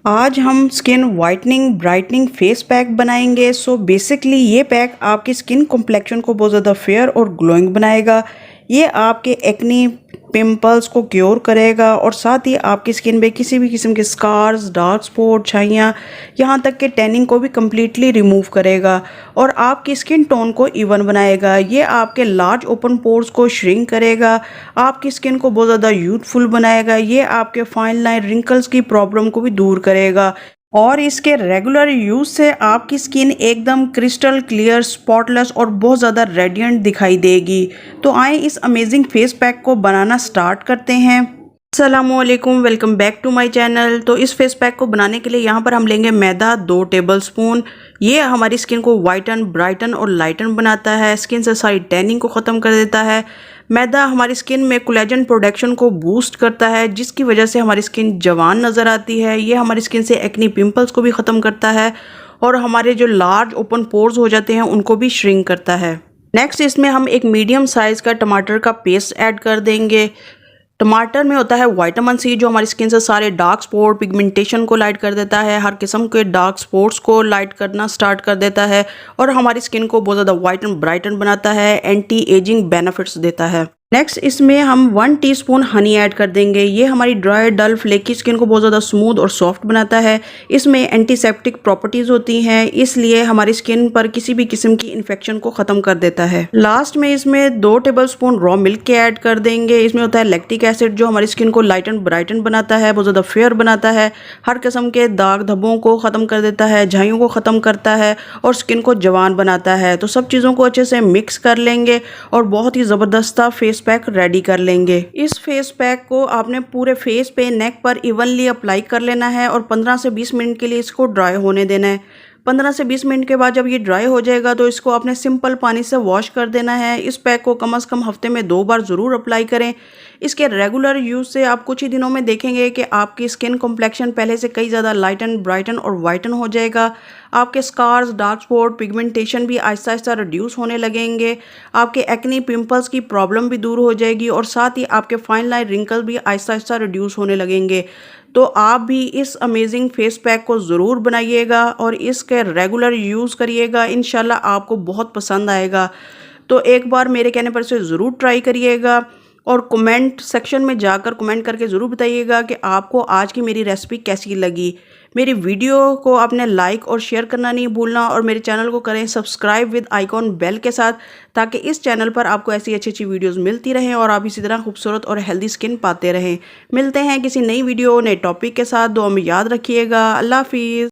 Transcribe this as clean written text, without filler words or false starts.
आज हम skin whitening brightening face pack बनाएंगे। सो बेसिकली ये पैक आपकी स्किन कॉम्प्लेक्शन को बहुत ज़्यादा फेयर और ग्लोइंग बनाएगा। ये आपके एक्नी पिंपल्स को क्योर करेगा और साथ ही आपकी स्किन पे किसी भी किस्म के स्कार्स, डार्क स्पॉट, छाइयाँ, यहाँ तक कि टैनिंग को भी कम्प्लीटली रिमूव करेगा और आपकी स्किन टोन को इवन बनाएगा। ये आपके लार्ज ओपन पोर्स को श्रिंक करेगा, आपकी स्किन को बहुत ज़्यादा यूथफुल बनाएगा। ये आपके फाइन लाइन रिंकल्स की प्रॉब्लम को भी दूर करेगा और इसके रेगुलर यूज से आपकी स्किन एकदम क्रिस्टल क्लियर, स्पॉटलेस और बहुत ज़्यादा रेडिएंट दिखाई देगी। तो आए इस अमेजिंग फेस पैक को बनाना स्टार्ट करते हैं। अस्सलामुअलैकुम, welcome back to my channel. तो इस फेस पैक को बनाने के लिए यहाँ पर हम लेंगे मैदा 2 टेबलस्पून। ये हमारी स्किन को वाइटन, ब्राइटन और लाइटन बनाता है, स्किन से सारी टैनिंग को ख़त्म कर देता है। मैदा हमारी स्किन में कोलेजन प्रोडक्शन को बूस्ट करता है, जिसकी वजह से हमारी स्किन जवान नज़र आती है। ये हमारी स्किन से एक्नी पिंपल्स को भी ख़त्म करता है और हमारे जो लार्ज ओपन पोर्स हो जाते हैं उनको भी श्रिंक करता है। नेक्स्ट इसमें हम एक मीडियम साइज़ का टमाटर का पेस्ट ऐड कर देंगे। टमाटर में होता है विटामिन सी, जो हमारी स्किन से सारे डार्क स्पॉट, पिगमेंटेशन को लाइट कर देता है, हर किस्म के डार्क स्पॉट्स को लाइट करना स्टार्ट कर देता है और हमारी स्किन को बहुत ज़्यादा वाइट एंड ब्राइटन बनाता है, एंटी एजिंग बेनिफिट्स देता है। नेक्स्ट इसमें हम 1 टीस्पून हनी ऐड कर देंगे। ये हमारी ड्राई, डल, फ्लेकी स्किन को बहुत ज़्यादा स्मूथ और सॉफ्ट बनाता है। इसमें एंटीसेप्टिक प्रॉपर्टीज़ होती हैं, इसलिए हमारी स्किन पर किसी भी किस्म की इन्फेक्शन को ख़त्म कर देता है। लास्ट में इसमें 2 टेबलस्पून रॉ मिल्क के ऐड कर देंगे। इसमें होता है लैक्टिक एसिड, जो हमारी स्किन को लाइट एंड ब्राइटन बनाता है, बहुत ज़्यादा फेयर बनाता है, हर किस्म के दाग धब्बों को ख़त्म कर देता है, झाइयों को ख़त्म करता है और स्किन को जवान बनाता है। तो सब चीज़ों को अच्छे से मिक्स कर लेंगे और बहुत ही ज़बरदस्त फेस पैक रेडी कर लेंगे। इस फेस पैक को आपने पूरे फेस पे, नेक पर इवनली अप्लाई कर लेना है और 15 से 20 मिनट के लिए इसको ड्राई होने देना है। 15 से 20 मिनट के बाद जब ये ड्राई हो जाएगा तो इसको आपने सिंपल पानी से वॉश कर देना है। इस पैक को कम से कम हफ्ते में 2 बार ज़रूर अप्लाई करें। इसके रेगुलर यूज़ से आप कुछ ही दिनों में देखेंगे कि आपकी स्किन कॉम्प्लेक्शन पहले से कई ज़्यादा लाइटन, ब्राइटन और वाइटन हो जाएगा। आपके स्कार्स, डार्क स्पॉट, पिगमेंटेशन भी आहिस्ता आहिस्ता रिड्यूस होने लगेंगे। आपके एक्नी पिंपल्स की प्रॉब्लम भी दूर हो जाएगी और साथ ही आपके फाइन लाइन रिंकल भी आहिस्ता आहिस्ता रिड्यूस होने लगेंगे। तो आप भी इस अमेजिंग फेस पैक को ज़रूर बनाइएगा और इसके रेगुलर यूज़ करिएगा। इंशाल्लाह आपको बहुत पसंद आएगा। तो एक बार मेरे कहने पर इसे ज़रूर ट्राई करिएगा और कमेंट सेक्शन में जाकर कमेंट करके ज़रूर बताइएगा कि आपको आज की मेरी रेसिपी कैसी लगी। मेरी वीडियो को आपने लाइक और शेयर करना नहीं भूलना और मेरे चैनल को करें सब्सक्राइब विद आइकॉन बेल के साथ, ताकि इस चैनल पर आपको ऐसी अच्छी अच्छी वीडियोस मिलती रहें और आप इसी तरह खूबसूरत और हेल्दी स्किन पाते रहें। मिलते हैं किसी नई वीडियो, नए टॉपिक के साथ। दुआ में याद रखिएगा। अल्लाह हाफिज़।